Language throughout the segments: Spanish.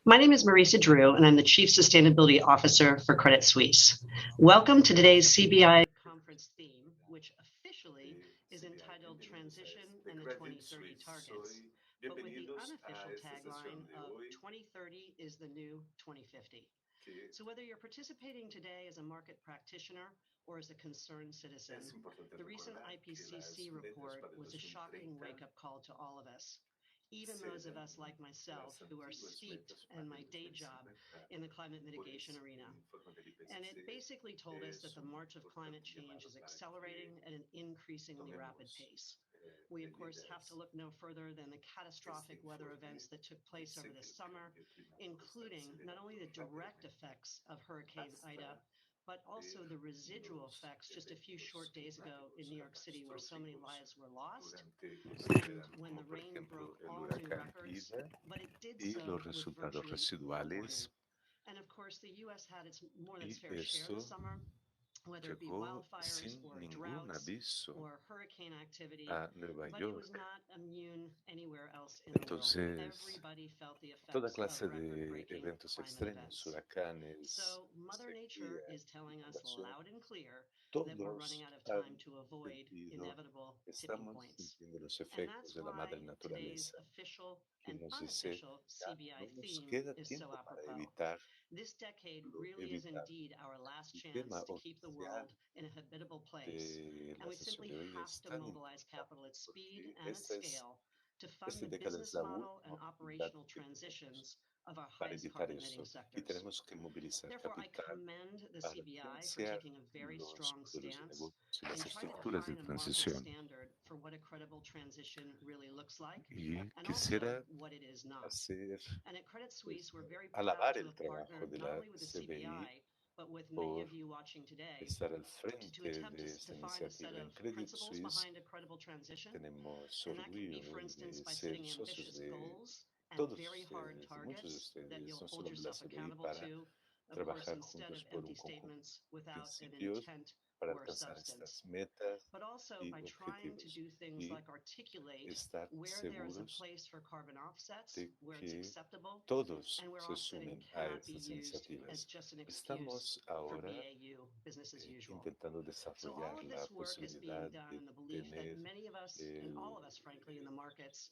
My name is Marisa Drew, and I'm the Chief Sustainability Officer for Credit Suisse. Welcome to today's CBI conference theme, which officially is entitled Transition and the 2030 Targets, but with the unofficial tagline of 2030 is the new 2050. So whether you're participating today as a market practitioner or as a concerned citizen, the recent IPCC report was a shocking wake-up call to all of us. Even those of us like myself who are steeped in my day job in the climate mitigation arena. And it basically told us that the march of climate change is accelerating at an increasingly rapid pace. We, of course, have to look no further than the catastrophic weather events that took place over the summer, including not only the direct effects of Hurricane Ida, but also the residual effects just a few short days ago in New York City, where so many lives were lost, and when the Por rain ejemplo, broke el all new huracán records, Ida but it did y so los with resultados virtually no warning. residuales, And of course, the U.S. had its more than y its fair share this eso summer, whether it be llegó wildfires sin or ningún droughts aviso or hurricane activity, a Nueva but it was York. not immune anywhere else in the world. Entonces, Everybody felt the toda effects of clase de record-breaking eventos climate extremos, events. huracanes, So Mother Nature sequía, is telling us inundación, loud and clear that we're running todos out of time han to avoid sentido, inevitable tipping estamos points. sintiendo los And efectos that's de la madre why today's naturaleza, official que and nos dice, unofficial ya CBI no nos theme queda is so tiempo para apropos. evitar This decade lo really is evitable. indeed our last El chance tema to keep the oficial world in a habitable place, de and la we sesión simply de hoy have es to tan mobilize importante capital at speed porque and at scale to fund esta the década es business la model and última oportunidad operational que tenemos transitions of our para highest evitar carbon emitting eso y sectors. tenemos que movilizar Therefore, I capital commend the para CBI for financiar taking a very los strong modelos de stance negocios y las in trying to estructuras de define a market transición. standard for what a credible transition really looks like, Y and also quisiera what it is not. hacer, And at Credit pues, Suisse, we're very proud alabar to el have partnered trabajo de not la only with the CBI CBI, but with many por of you watching today estar al to frente attempt to de esta define a set iniciativa. En of Credit principles Suisse behind a credible transition. tenemos And that can be, orgullo for instance, de by ser setting socios ambitious de goals and todos very hard ustedes, de muchos de targets that ustedes, you'll no hold solo de la yourself CBI, accountable para to, of course, trabajar instead of juntos por empty un conjunto statements de without an principios intent para or alcanzar substance, estas metas but also y by trying to objetivos do things y like articulate estar where there is a seguros place for carbon offsets, de where it's que acceptable, todos and where se offsetting sumen a cannot be estas used as iniciativas. just an excuse Estamos for ahora BAU, business as usual. intentando So all desarrollar of la this work is being posibilidad done de in the belief that tener many of us, and el, all of us, frankly, in the markets,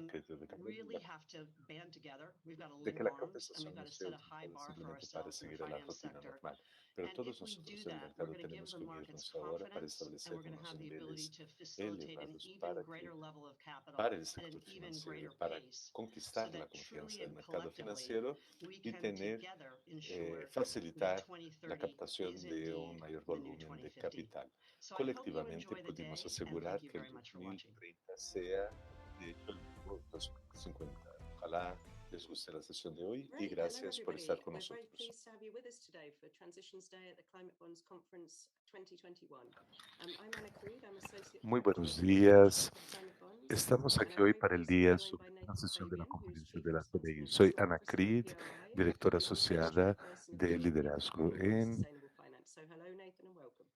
crédito de carbono, really have to band together. We've got to de link que la arms, and we've compensación got no to sea set a high utilizada bar for simplemente para ourselves in the seguir a la finance rutina sector. normal, pero And if todos we do nosotros en el that, we're mercado going to give tenemos the que markets unirnos ahora para confidence, and we're establecer going to unos have the ability niveles to facilitate an elevados even para que greater level of capital para el at an sector even financiero, greater para pace, so conquistar la that confianza truly del and mercado collectively financiero we y can tener, together ensure that facilitar la 2030 is captación de un indeed mayor the new volumen de 2050. capital. So I hope you Colectivamente enjoy the pudimos day, and thank asegurar you que el very much for watching. 2030 sea, de hecho, el nuevo 2050. Ojalá les guste la sesión de hoy y Great. Hello, gracias por everybody. estar con We're very nosotros. pleased to have you with us today for Transitions Day at the Climate Bonds Conference 2021. I'm Anna Creed. I'm Associate Muy Director buenos of Research días. for Climate Bonds. Estamos And aquí I'm hoy very para el pleased to be día joined by sobre la Nathan transición de la Fabian, who's conferencia Chief de la CDI. Responsible Soy Officer Ana for Civil Creed, PRI directora and Vice asociada Chairperson of the de European liderazgo Platform on en Sustainable Finance. So hello, Nathan, and welcome.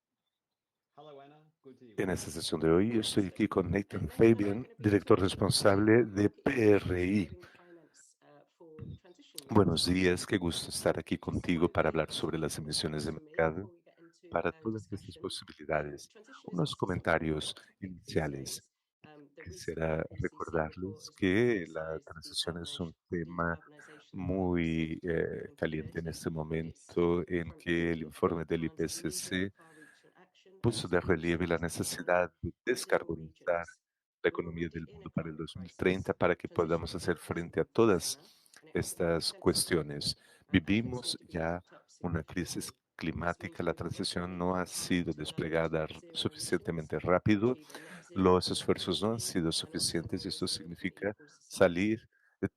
Hello, Anna. Good to be En with esta you. sesión de hoy estoy Fantastic. aquí con Nathan Nathan and I are Fabian, going to be director talking today responsable about de market conditions PRI. driving finance for the transition years. Buenos días, qué gusto estar aquí Just contigo five para hablar quick sobre las emisiones de points from me mercado before we get into para our todas estas discussion. posibilidades. Transition is Unos obviously something we're very comentarios topic these iniciales. days. The recent Quisiera IPCC report recordarles has really que la emphasized the transición es un tema decarbonisation of our muy sector in caliente en 2030. este It's momento the en front que burner el and informe it del demands immediate IPCC far-reaching action puso to de reduce relieve la emissions of carbon necesidad de within all descarbonizar regions. la We're economía already del in mundo a para el climate crisis. 2030 para que Transition podamos is hacer therefore frente a urgent todas now and it hasn't been estas extended so far. cuestiones. Our efforts Vivimos need to be ya ramped up una crisis significantly. This means climática, la moving transición rapidly no ha on sido to a low to desplegada net zero emissions, suficientemente rápido, achieving net zero los by esfuerzos no han 2050, sido and also a more suficientes y esto resilient and significa equal society. salir, I'd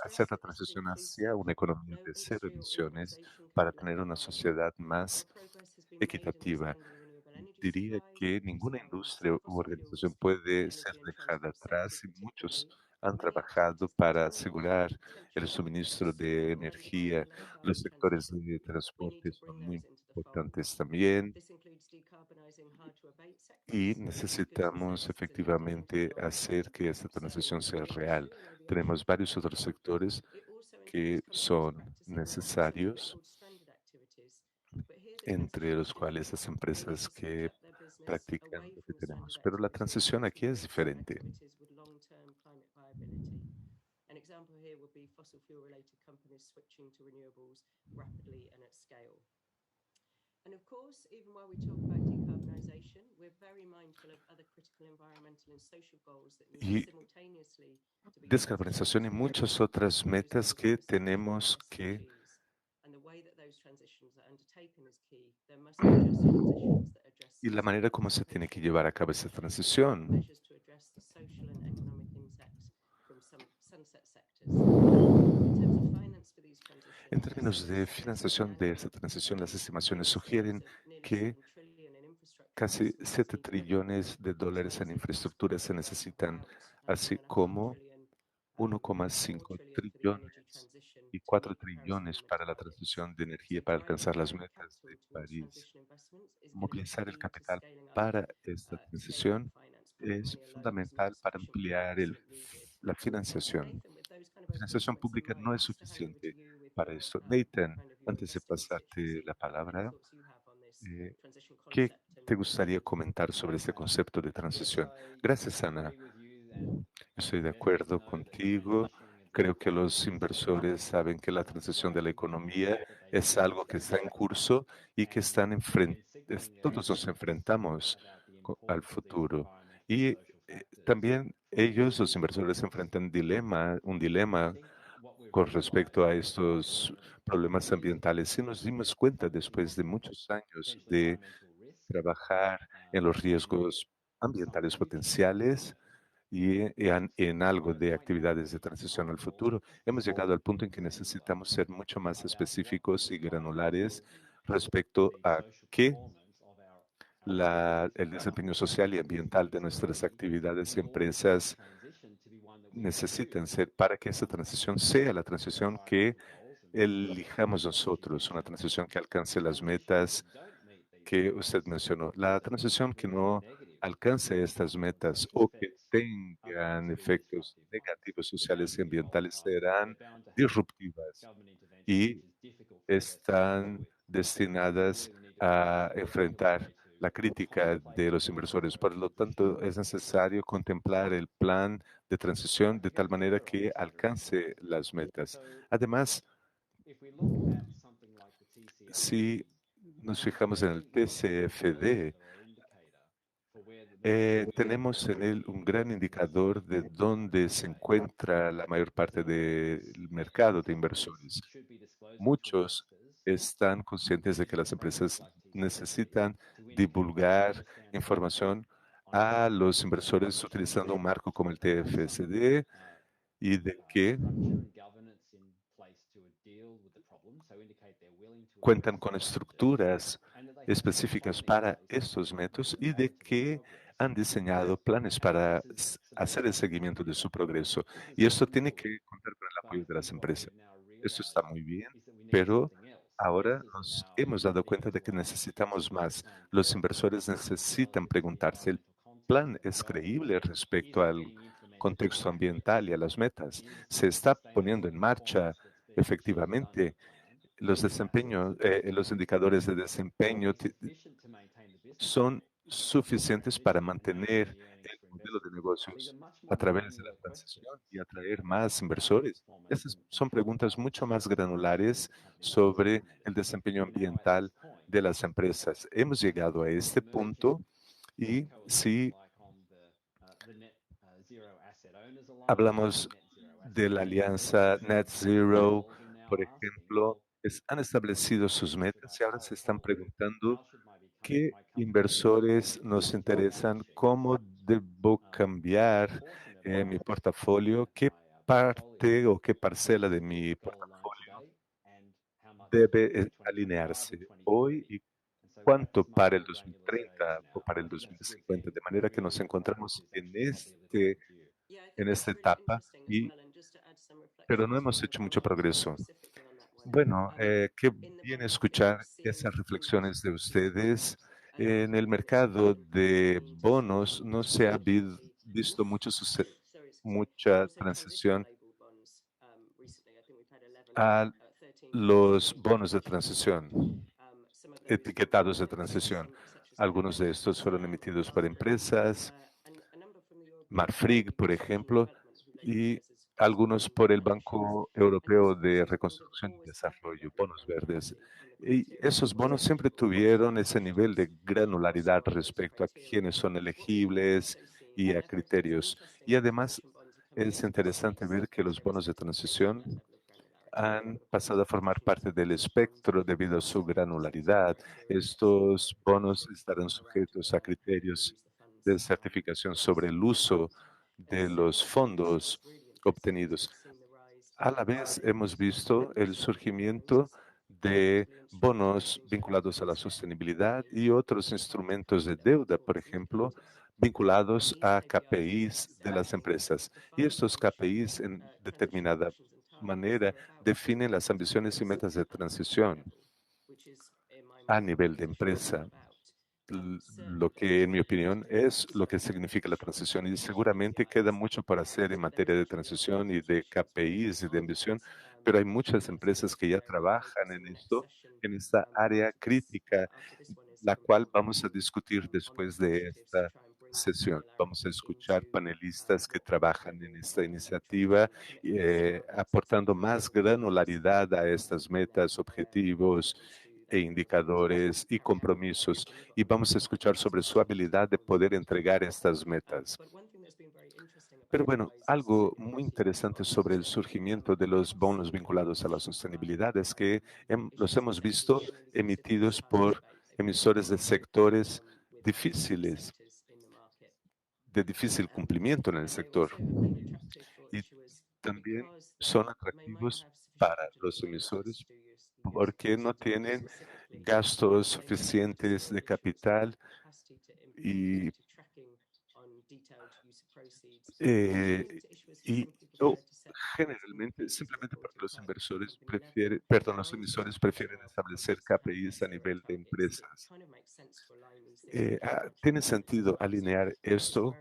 hacer stress la that this is transición hacia inclusive. una economía No de cero industry or emisiones organisation can para be left tener una behind. sociedad Our más progress has been made in equitativa. expanding renewable energy Diría supplies, que reducing ninguna our reliance industria on u fossil organización fuels, and puede ser energy and dejada transport sectors atrás y muchos particularly han need trabajado just para determined asegurar el potential suministro efforts de already are energía. in low Los carbon sectores transition. de We need transporte to son bring muy those into the fold. importantes también This includes decarbonising hard to abate y sectors. We've had good necesitamos success to date in efectivamente coal and hacer coal. que esta So transición sea in real. industry and aviation, Tenemos varios otros sectores it also que son necesarios, entre los cuales las empresas que practican lo que tenemos. Pero la transición aquí es diferente. An example here would be fossil fuel related companies switching to renewables rapidly and at scale. And of course, even while we talk about decarbonisation, we're very mindful of other critical environmental and social goals that need Y simultaneously to be descarbonización y muchas otras metas que tenemos que and the way that those transitions are undertaken is key. There must be just transitions that address y la manera como se tiene que llevar a cabo esa transición. measures to address the social and economic impacts from some sunset sectors. In terms of finance for these transitions, En términos de financiación de esta transición, las estimaciones sugieren que casi 7 trillones de dólares en infraestructura se necesitan, así como 1,5 trillones y 4 trillones para la transición de energía para alcanzar las metas de París. Movilizar el capital para esta transición es fundamental para ampliar la financiación. La financiación pública no es suficiente para esto. Nathan, antes de pasarte la palabra, ¿qué te gustaría comentar sobre este concepto de transición? Gracias, Ana. Estoy de acuerdo contigo. Creo que los inversores saben que la transición de la economía es algo que está en curso y que todos nos enfrentamos al futuro. Y también ellos, los inversores, enfrentan un dilema con respecto a estos problemas ambientales. Y nos dimos cuenta después de muchos años de trabajar en los riesgos ambientales potenciales y en algo de actividades de transición al futuro, hemos llegado al punto en que necesitamos ser mucho más específicos y granulares respecto a qué el desempeño social y ambiental de nuestras actividades y empresas necesitan ser para que esa transición sea la transición que elijamos nosotros, una transición que alcance las metas que usted mencionó. La transición que no alcance estas metas o que tengan efectos negativos sociales y ambientales serán disruptivas y están destinadas a enfrentar la crítica de los inversores. Por lo tanto, es necesario contemplar el plan de transición de tal manera que alcance las metas. Además, si nos fijamos en el TCFD, tenemos en él un gran indicador de dónde se encuentra la mayor parte del mercado de inversores. Muchos están conscientes de que las empresas necesitan divulgar información a los inversores utilizando un marco como el TFSD y de que cuentan con estructuras específicas para estos métodos y de que han diseñado planes para hacer el seguimiento de su progreso. Y esto tiene que contar con el apoyo de las empresas. Esto está muy bien, pero ahora nos hemos dado cuenta de que necesitamos más. Los inversores necesitan preguntarse, ¿el plan es creíble respecto al contexto ambiental y a las metas? ¿Se está poniendo en marcha efectivamente? Los indicadores de desempeño son suficientes para mantener el modelo de negocios a través de la transición y atraer más inversores. Estas son preguntas mucho más granulares sobre el desempeño ambiental de las empresas. Hemos llegado a este punto y si hablamos de la alianza Net Zero, por ejemplo, han establecido sus metas y ahora se están preguntando qué inversores nos interesan, cómo debo cambiar mi portafolio, qué parte o qué parcela de mi portafolio debe alinearse hoy y cuánto para el 2030 o para el 2050, de manera que nos encontramos en esta etapa, pero no hemos hecho mucho progreso. Bueno, qué bien escuchar esas reflexiones de ustedes. En el mercado de bonos no se ha visto mucha transición. a los bonos de transición, etiquetados de transición. Algunos de estos fueron emitidos por empresas, Marfrig, por ejemplo, y algunos por el Banco Europeo de Reconstrucción y Desarrollo, bonos verdes. Y esos bonos siempre tuvieron ese nivel de granularidad respecto a quiénes son elegibles y a criterios. Y además es interesante ver que los bonos de transición han pasado a formar parte del espectro debido a su granularidad. Estos bonos estarán sujetos a criterios de certificación sobre el uso de los fondos obtenidos. A la vez, hemos visto el surgimiento de bonos vinculados a la sostenibilidad y otros instrumentos de deuda, por ejemplo, vinculados a KPIs de las empresas. Y estos KPIs, en determinada manera, definen las ambiciones y metas de transición a nivel de empresa, lo que en mi opinión es lo que significa la transición, y seguramente queda mucho por hacer en materia de transición y de KPIs y de ambición, pero hay muchas empresas que ya trabajan en esto, en esta área crítica, la cual vamos a discutir después de esta sesión. Vamos a escuchar panelistas que trabajan en esta iniciativa, aportando más granularidad a estas metas, objetivos e indicadores y compromisos, y vamos a escuchar sobre su habilidad de poder entregar estas metas. Pero bueno, algo muy interesante sobre el surgimiento de los bonos vinculados a la sostenibilidad es que los hemos visto emitidos por emisores de sectores difíciles, de difícil cumplimiento en el sector. Y también son atractivos para los emisores porque no tienen gastos suficientes de capital y, y o generalmente simplemente porque los inversores prefieren, perdón, los emisores prefieren establecer KPIs a nivel de empresas. Tiene sentido alinear esto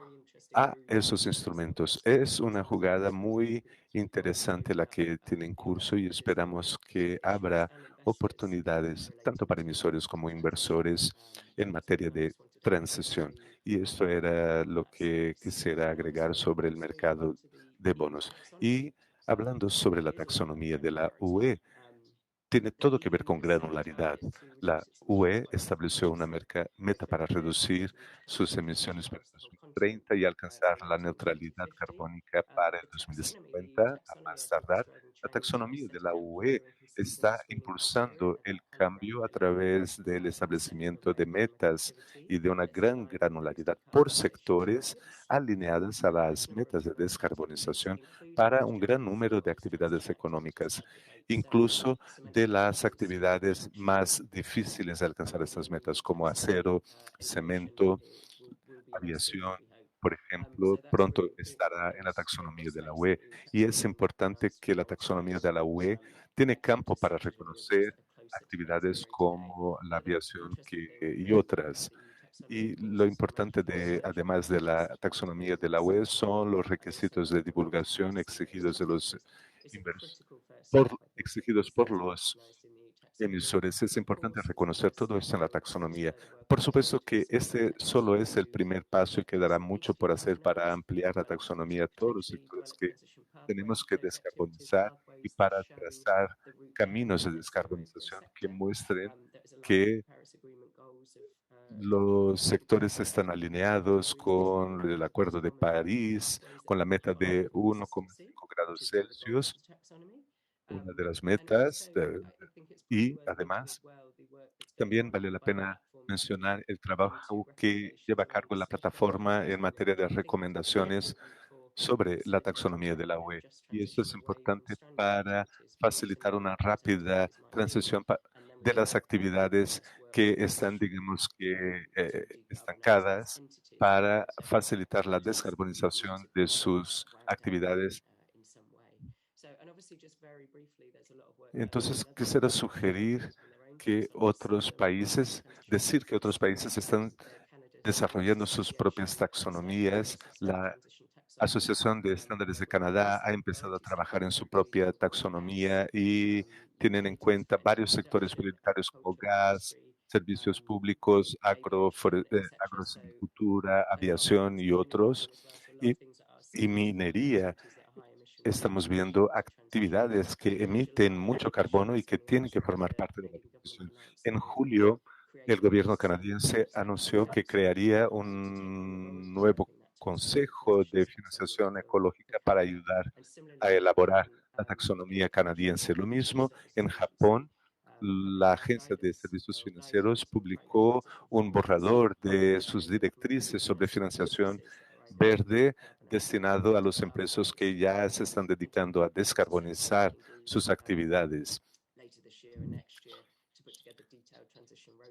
a esos instrumentos. Es una jugada muy interesante la que tiene en curso y esperamos que habrá oportunidades tanto para emisores como inversores en materia de transición. Y esto era lo que quisiera agregar sobre el mercado de bonos. Y hablando sobre la taxonomía de la UE, tiene todo que ver con granularidad. La UE estableció una meta para reducir sus emisiones para el 2030 y alcanzar la neutralidad carbónica para el 2050, a más tardar. La taxonomía de la UE está impulsando el cambio a través del establecimiento de metas y de una gran granularidad por sectores alineadas a las metas de descarbonización para un gran número de actividades económicas, incluso de las actividades más difíciles de alcanzar estas metas, como acero, cemento, aviación, por ejemplo, pronto estará en la taxonomía de la UE. Y es importante que la taxonomía de la UE tiene campo para reconocer actividades como la aviación y otras. Y lo importante además de la taxonomía de la UE, son los requisitos de divulgación exigidos de los exigidos por los emisores. Es importante reconocer todo esto en la taxonomía. Por supuesto que este solo es el primer paso y quedará mucho por hacer para ampliar la taxonomía a todos los sectores que tenemos que descarbonizar y para trazar caminos de descarbonización que muestren que los sectores están alineados con el Acuerdo de París, con la meta de 1,5 grados Celsius, una de las metas. Y además, también vale la pena mencionar el trabajo que lleva a cargo la plataforma en materia de recomendaciones sobre la taxonomía de la UE. Y esto es importante para facilitar una rápida transición de las actividades que están, digamos que, estancadas, para facilitar la descarbonización de sus actividades. Entonces, quisiera sugerir que otros países, decir que otros países están desarrollando sus propias taxonomías. La Asociación de Estándares de Canadá ha empezado a trabajar en su propia taxonomía y tienen en cuenta varios sectores prioritarios como gas, servicios públicos, agrosilvicultura, aviación y otros, y, y minería. Estamos viendo actividades que emiten mucho carbono y que tienen que formar parte de la transición. En julio, el gobierno canadiense anunció que crearía un nuevo Consejo de Financiación Ecológica para ayudar a elaborar la taxonomía canadiense. Lo mismo en Japón, la Agencia de Servicios Financieros publicó un borrador de sus directrices sobre financiación verde destinado a los empresarios que ya se están dedicando a descarbonizar sus actividades.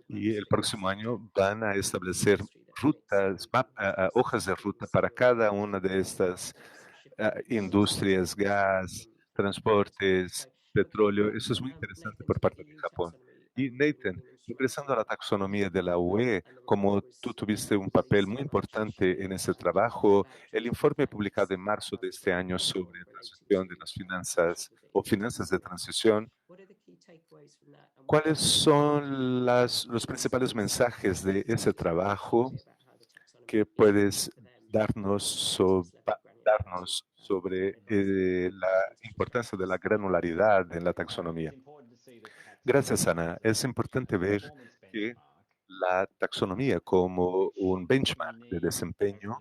Y el próximo año van a establecer rutas, hojas de ruta para cada una de estas industrias, gas, transportes, petróleo. Eso es muy interesante por parte de Japón. Y Nathan, regresando a la taxonomía de la UE, como tú tuviste un papel muy importante en ese trabajo, el informe publicado en marzo de este año sobre transición de las finanzas o finanzas de transición, ¿cuáles son los principales mensajes de ese trabajo que puedes darnos sobre la importancia de la granularidad en la taxonomía? Gracias, Ana. Es importante ver que la taxonomía como un benchmark de desempeño,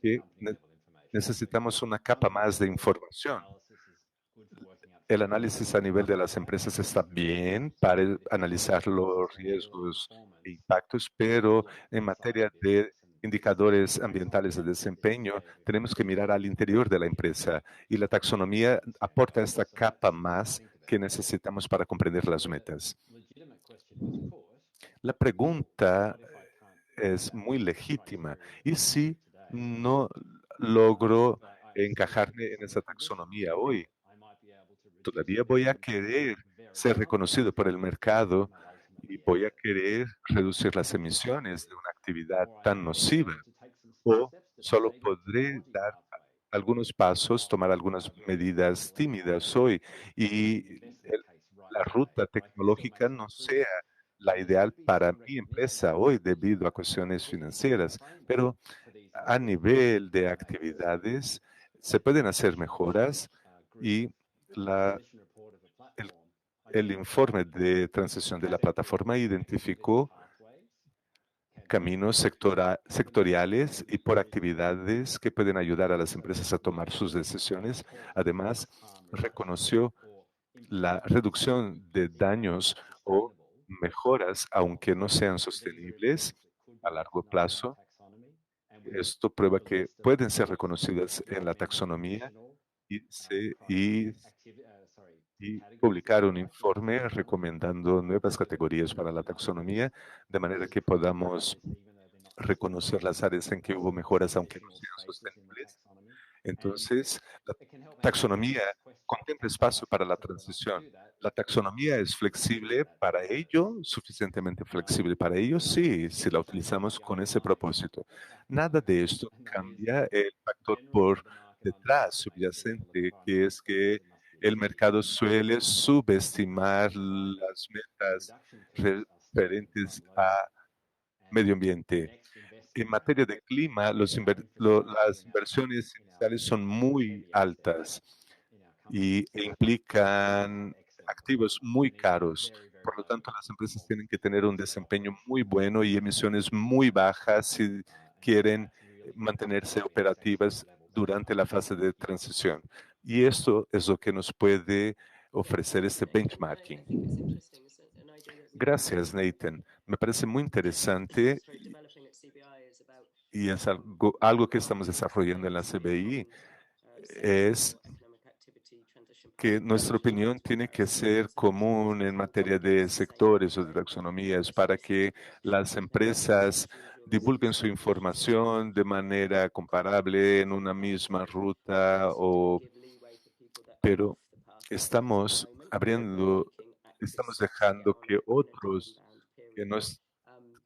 que necesitamos una capa más de información. El análisis a nivel de las empresas está bien para analizar los riesgos e impactos, pero en materia de indicadores ambientales de desempeño, tenemos que mirar al interior de la empresa y la taxonomía aporta esta capa más que necesitamos para comprender las metas. La pregunta es muy legítima. ¿Y si no logro encajarme en esa taxonomía hoy? Todavía voy a querer ser reconocido por el mercado y voy a querer reducir las emisiones de una actividad tan nociva. O solo podré dar algunos pasos, tomar algunas medidas tímidas hoy y la ruta tecnológica no sea la ideal para mi empresa hoy debido a cuestiones financieras, pero a nivel de actividades se pueden hacer mejoras y la, el, el informe de transición de la plataforma identificó caminos sectoriales y por actividades que pueden ayudar a las empresas a tomar sus decisiones. Además, reconoció la reducción de daños o mejoras, aunque no sean sostenibles a largo plazo. Esto prueba que pueden ser reconocidas en la taxonomía y publicar un informe recomendando nuevas categorías para la taxonomía, de manera que podamos reconocer las áreas en que hubo mejoras, aunque no sean sostenibles. Entonces, la taxonomía contempla espacio para la transición. ¿La taxonomía es flexible para ello? ¿Suficientemente flexible para ello? Sí, si la utilizamos con ese propósito. Nada de esto cambia el factor por detrás subyacente, que es que el mercado suele subestimar las metas referentes a medio ambiente. En materia de clima, las inversiones iniciales son muy altas e implican activos muy caros. Por lo tanto, las empresas tienen que tener un desempeño muy bueno y emisiones muy bajas si quieren mantenerse operativas durante la fase de transición. Y esto es lo que nos puede ofrecer este benchmarking. Gracias, Nathan. Me parece muy interesante y es algo que estamos desarrollando en la CBI, es que nuestra opinión tiene que ser común en materia de sectores o de taxonomías para que las empresas divulguen su información de manera comparable en una misma ruta, pero estamos estamos dejando que otros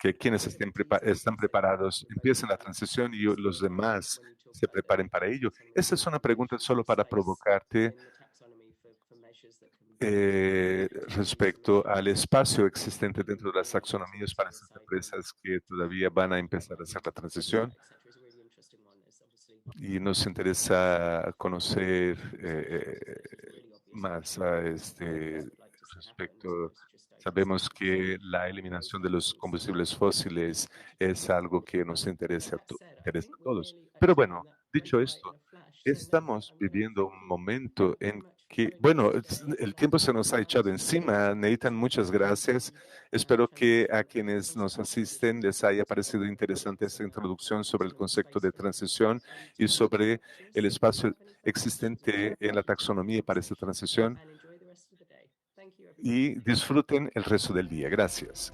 que quienes están preparados empiecen la transición y los demás se preparen para ello. Esta es una pregunta solo para provocarte respecto al espacio existente dentro de las taxonomías para esas empresas que todavía van a empezar a hacer la transición. Y nos interesa conocer más a este respecto. Sabemos que la eliminación de los combustibles fósiles es algo que nos interesa a todos. Pero bueno, dicho esto, estamos viviendo un momento en que, bueno, el tiempo se nos ha echado encima. Nathan, muchas gracias. Espero que a quienes nos asisten les haya parecido interesante esta introducción sobre el concepto de transición y sobre el espacio existente en la taxonomía para esta transición. Y disfruten el resto del día. Gracias.